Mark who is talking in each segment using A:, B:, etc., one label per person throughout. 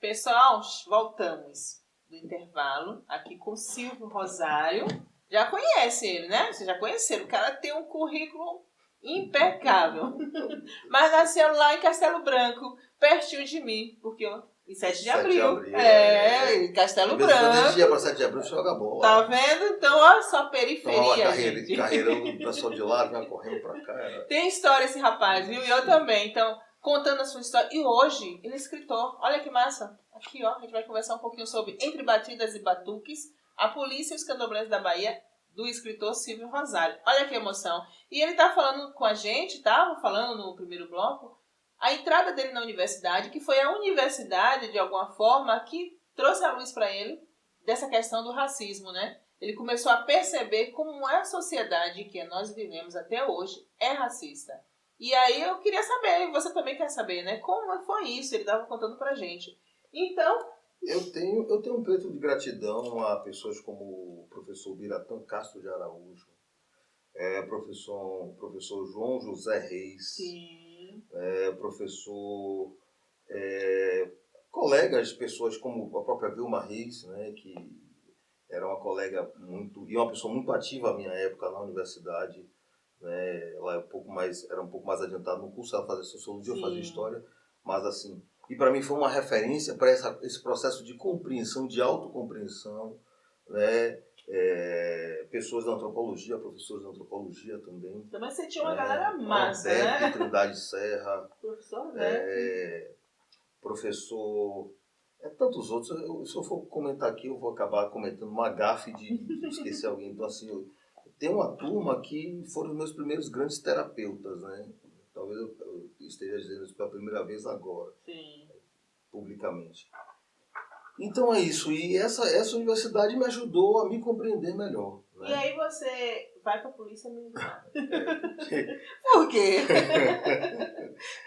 A: Pessoal, voltamos do intervalo aqui com Silvio Rosário. Já conhece ele, né? Vocês já conheceram. O cara tem um currículo impecável. Mas nasceu lá em Castelo Branco, pertinho de mim, porque em 7 de abril. Em Castelo Branco.
B: Quando a gente ia para 7 de abril, joga bola.
A: Tá vendo? Então, olha só, periferia, gente.
B: Carreirão do pessoal de lá, vinha correndo pra cá.
A: Tem história esse rapaz, viu? E eu também. Então, contando a sua história. E hoje, ele é escritor. Olha que massa. Aqui, ó, a gente vai conversar um pouquinho sobre Entre Batidas e Batuques, a polícia e os candomblés da Bahia, do escritor Silvio Rosário. Olha que emoção. E ele tá falando com a gente, tava falando no primeiro bloco, a entrada dele na universidade, que foi a universidade, de alguma forma, que trouxe a luz para ele dessa questão do racismo, né? Ele começou a perceber como é a sociedade que nós vivemos até hoje é racista. E aí eu queria saber, você também quer saber, né? Como foi isso? Ele estava contando pra gente. Então...
B: Eu tenho um preto de gratidão a pessoas como o professor Biratã Castro de Araújo, professor João José Reis, professor... colegas, pessoas como a própria Vilma Reis, né, que era uma colega e uma pessoa muito ativa à minha época na universidade, né, ela era um pouco mais adiantada no curso, ela fazia sociologia, eu fazia história, mas assim, e para mim foi uma referência para esse processo de compreensão, de autocompreensão, né, pessoas da antropologia, professores da antropologia também.
A: Também você tinha uma galera massa, né?
B: Trindade Serra.
A: Professor,
B: professor, tantos outros. Se eu for comentar aqui, eu vou acabar cometendo uma gafe de esquecer alguém. Então, assim, tem uma turma que foram os meus primeiros grandes terapeutas, né? Talvez eu esteja dizendo isso pela primeira vez agora, publicamente. Então é isso. E essa universidade me ajudou a me compreender melhor. Né?
A: E aí você vai para a polícia militar. Por quê?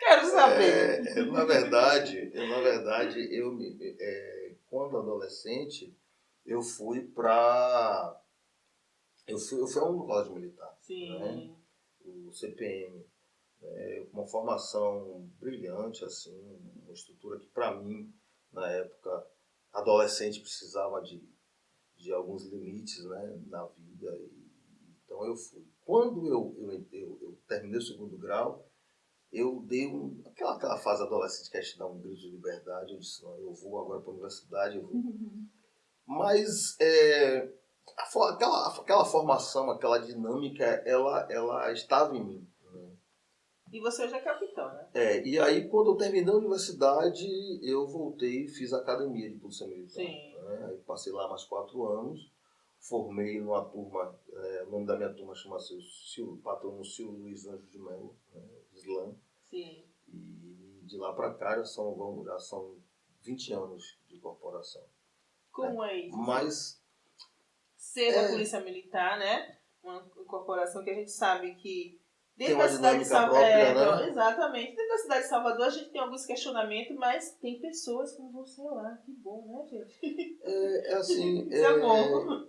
A: Quero saber.
B: Na verdade, quando adolescente, eu fui a um colégio militar. Né? O CPM. Uma formação brilhante, assim, uma estrutura que, para mim, na época, adolescente precisava de alguns limites, né, na vida. Então eu fui. Quando eu terminei o segundo grau, eu dei aquela fase adolescente que a gente dá um grito de liberdade. Eu disse, não, eu vou agora para a universidade, eu vou. Mas aquela formação, aquela dinâmica, ela estava em mim. Né?
A: E você hoje é capitão, né?
B: E aí quando eu terminei a universidade, eu voltei e fiz a academia de polícia militar. Né? Aí passei lá mais 4 anos, formei numa turma, o nome da minha turma chama-se o patrono Silvio Luiz Anjo de Melo, né? Slam.
A: Sim.
B: E de lá para cá já são 20 anos de corporação.
A: Como é isso?
B: Mas
A: ser da Polícia Militar, né? Uma corporação que a gente sabe que dentro
B: tem uma
A: da cidade de Salvador,
B: né?
A: Exatamente, dentro da cidade de Salvador a gente tem alguns questionamentos, mas tem pessoas como você lá, que bom, né, gente?
B: Assim,
A: isso é bom.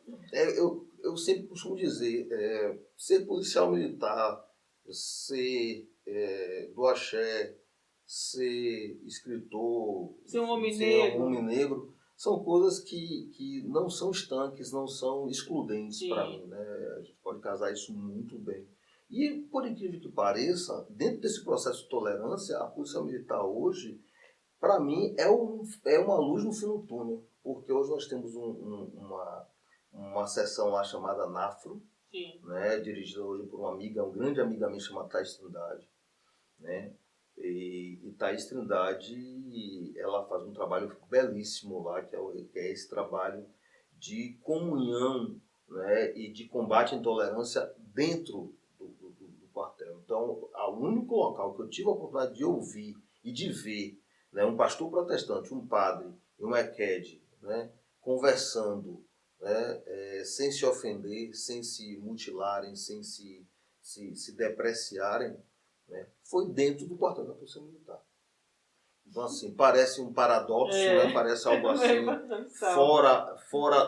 B: Eu sempre costumo dizer, ser policial militar, ser do axé, ser escritor,
A: ser um homem
B: negro, são coisas que não são estanques, não são excludentes para mim. Né? A gente pode casar isso muito bem. E, por incrível que pareça, dentro desse processo de tolerância, a Polícia Militar hoje, para mim, é uma luz no fim do túnel. Porque hoje nós temos uma seção lá chamada NAFRO, né, dirigida hoje por uma grande amiga minha chamada Thaís Trindade. Né? E Thaís Trindade, ela faz um trabalho belíssimo lá, que é esse trabalho de comunhão, né, e de combate à intolerância dentro do quartel. Então, o único local que eu tive a oportunidade de ouvir e de ver, né, um pastor protestante, um padre e um EQED, né, conversando, né, sem se ofender, sem se mutilarem, sem se depreciarem, né, foi dentro do quartel da Polícia Militar. Então, assim, parece um paradoxo, né? Parece algo assim,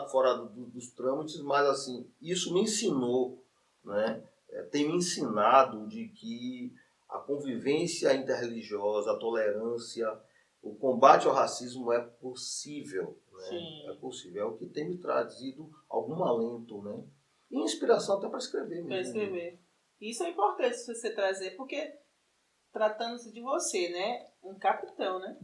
B: fora dos trâmites, mas, assim, isso me ensinou, né? Tem me ensinado de que a convivência interreligiosa, a tolerância, o combate ao racismo é possível, né?
A: Sim.
B: É possível. É o que tem me trazido algum alento, né? E inspiração até para escrever mesmo.
A: Para escrever. Isso é importante você trazer, porque tratando-se de você, né? Um capitão, né?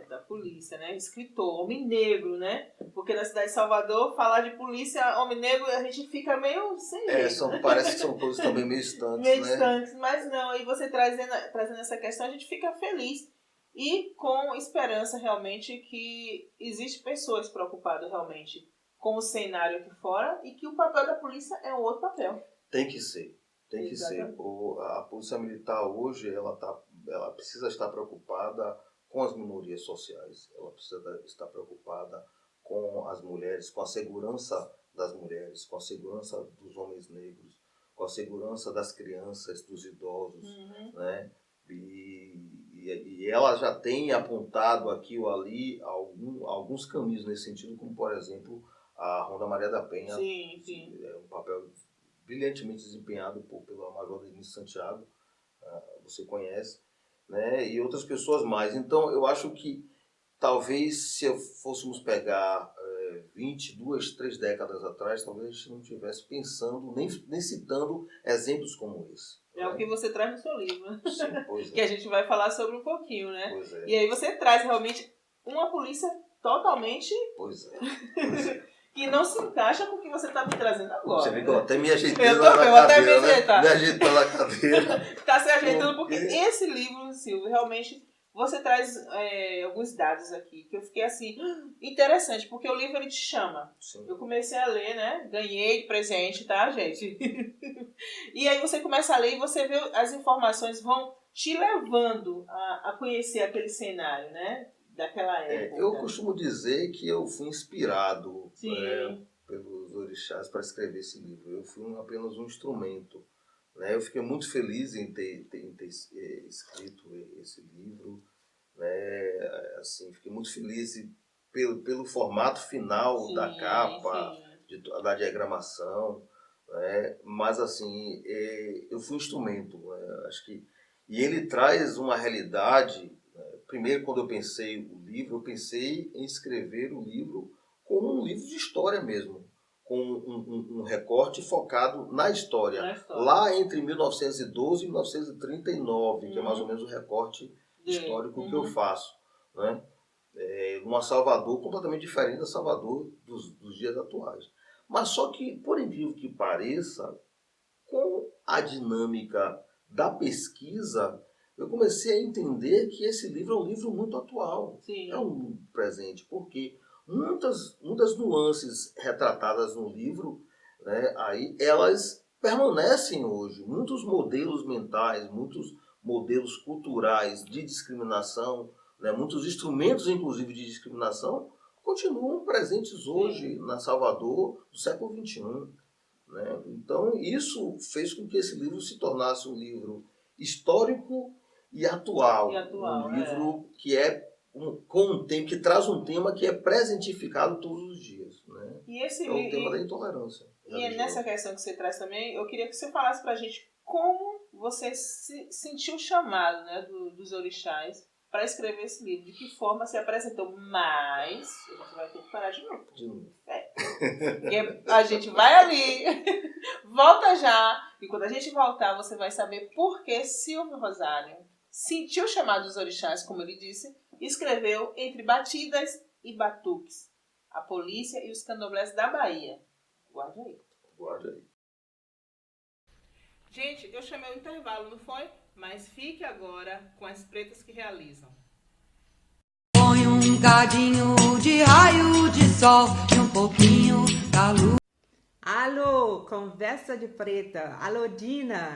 A: Da polícia, né? Escritor, homem negro, né? Porque na cidade de Salvador, falar de polícia, homem negro, a gente fica meio sem jeito, né?
B: Parece que são coisas também meio distantes,
A: meio
B: né?
A: distantes, mas não. E você trazendo essa questão, a gente fica feliz e com esperança realmente que existe pessoas preocupadas realmente com o cenário aqui fora e que o papel da polícia é um outro papel.
B: Tem que ser. Tem que
A: Exatamente.
B: ser. A polícia militar hoje, ela precisa estar preocupada com as minorias sociais, ela precisa estar preocupada com as mulheres, com a segurança das mulheres, com a segurança dos homens negros, com a segurança das crianças, dos idosos, né? E ela já tem apontado aqui ou ali alguns caminhos nesse sentido, como por exemplo a Ronda Maria da Penha.
A: Sim.
B: É um papel brilhantemente desempenhado pelo Major Denise Santiago, você conhece, né? E outras pessoas mais. Então, eu acho que talvez se fôssemos pegar 22, 3 décadas atrás, talvez a gente não estivesse pensando, nem citando exemplos como esse.
A: É, né? O que você traz no seu livro, né?
B: Sim, pois é.
A: Que a gente vai falar sobre um pouquinho, né?
B: Pois é.
A: E aí você traz realmente uma polícia totalmente...
B: Pois é.
A: que não se encaixa com o que você está me trazendo agora.
B: Você vê que eu até me ajeitei
A: na
B: cadeira,
A: né?
B: Me ajeitando na cadeira.
A: Está se ajeitando porque esse livro, Silvio, realmente você traz alguns dados aqui que eu fiquei assim, interessante, porque o livro ele te chama. Sim. Eu comecei a ler, né? Ganhei de presente, tá, gente? E aí você começa a ler e você vê as informações vão te levando a conhecer aquele cenário, né? Daquela época.
B: Eu costumo dizer que eu fui inspirado pelos orixás para escrever esse livro. Eu fui apenas um instrumento, né? Eu fiquei muito feliz em ter escrito esse livro, né? Assim, fiquei muito feliz pelo formato final da capa, da diagramação, né? Mas assim, eu fui um instrumento, né? Acho que, e ele traz uma realidade. Primeiro, quando eu pensei o livro, eu pensei em escrever o livro como um livro de história mesmo, com um recorte focado na história. Lá entre 1912 e 1939, que é mais ou menos o recorte histórico que eu faço, né? Uma Salvador completamente diferente da Salvador dos dias atuais. Mas só que, por incrível que pareça, com a dinâmica da pesquisa, eu comecei a entender que esse livro é um livro muito atual.
A: Sim.
B: É um presente, porque muitas nuances retratadas no livro, né, aí, elas permanecem hoje. Muitos modelos mentais, muitos modelos culturais de discriminação, né, muitos instrumentos, inclusive, de discriminação, continuam presentes hoje na Salvador do século XXI. Né? Então, isso fez com que esse livro se tornasse um livro histórico e atual, um livro que com um tema, que traz um tema que é presentificado todos os dias, né?
A: E esse
B: é o tema da intolerância.
A: E nessa questão que você traz também, eu queria que você falasse pra gente como você sentiu o chamado, né, dos orixás para escrever esse livro, de que forma se apresentou, mas você vai ter que parar de novo. Porque a gente vai ali, volta já, e quando a gente voltar você vai saber por que Silvio Rosário sentiu o chamado dos orixás, como ele disse, e escreveu Entre Batidas e Batuques, a polícia e os candomblés da Bahia. Guarde aí.
B: Guarde aí.
A: Gente, eu chamei o intervalo, não foi? Mas fique agora com as pretas que realizam.
C: Põe um cadinho de raio de sol e um pouquinho da luz.
D: Alô, Conversa de Preta. Alô, Dina.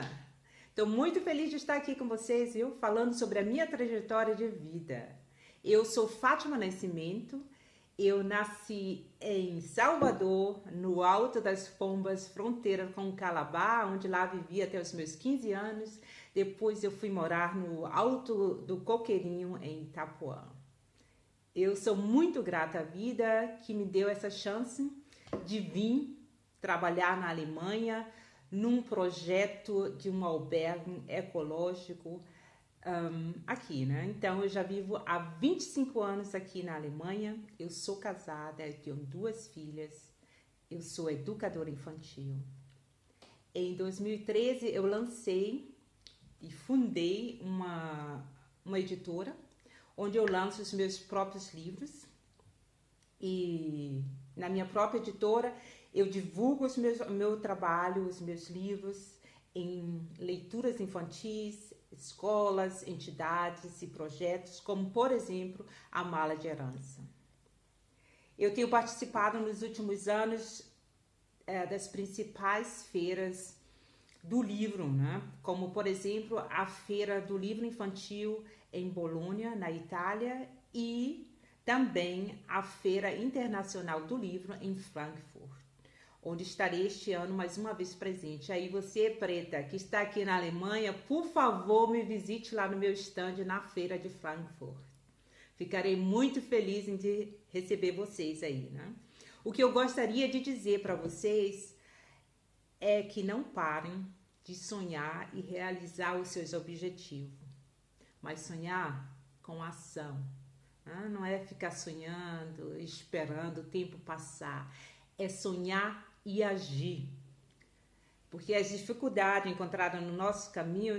D: Estou muito feliz de estar aqui com vocês, viu? Falando sobre a minha trajetória de vida. Eu sou Fátima Nascimento. Eu nasci em Salvador, no Alto das Pombas, fronteira com Calabá, onde lá vivi até os meus 15 anos. Depois eu fui morar no Alto do Coqueirinho, em Itapuã. Eu sou muito grata à vida que me deu essa chance de vir trabalhar na Alemanha num projeto de um albergue ecológico aqui, né? Então, eu já vivo há 25 anos aqui na Alemanha. Eu sou casada, eu tenho 2 filhas. Eu sou educadora infantil. Em 2013, eu lancei e fundei uma editora, onde eu lanço os meus próprios livros. E na minha própria editora, eu divulgo o meu trabalho, os meus livros, em leituras infantis, escolas, entidades e projetos, como, por exemplo, a Mala de Herança. Eu tenho participado nos últimos anos das principais feiras do livro, né? Como, por exemplo, a Feira do Livro Infantil em Bolonha, na Itália, e também a Feira Internacional do Livro em Frankfurt, onde estarei este ano mais uma vez presente. Aí você, preta, que está aqui na Alemanha, por favor, me visite lá no meu stand na Feira de Frankfurt. Ficarei muito feliz em receber vocês aí, né? O que eu gostaria de dizer para vocês é que não parem de sonhar e realizar os seus objetivos, mas sonhar com ação. Não é ficar sonhando, esperando o tempo passar, é sonhar e agir. Porque as dificuldades encontradas no nosso caminho,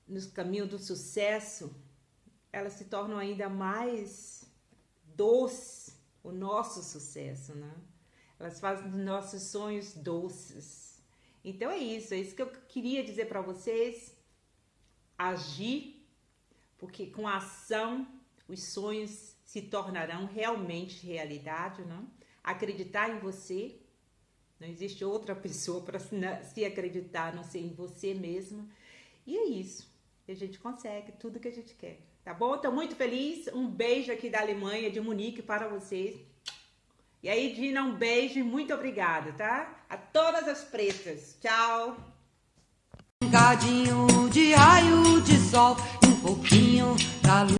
D: no caminho do sucesso, elas se tornam ainda mais doces, o nosso sucesso, né? Elas fazem dos nossos sonhos doces. Então é isso que eu queria dizer para vocês. Agir, porque com a ação os sonhos se tornarão realmente realidade, né? Acreditar em você. Não existe outra pessoa para se acreditar, a não ser em você mesma. E é isso. A gente consegue tudo que a gente quer. Tá bom? Estou muito feliz. Um beijo aqui da Alemanha, de Munique, para vocês. E aí, Dina, um beijo e muito obrigada, tá? A todas as pretas. Tchau!
C: Um cadinho de raio de sol e um pouquinho da luz.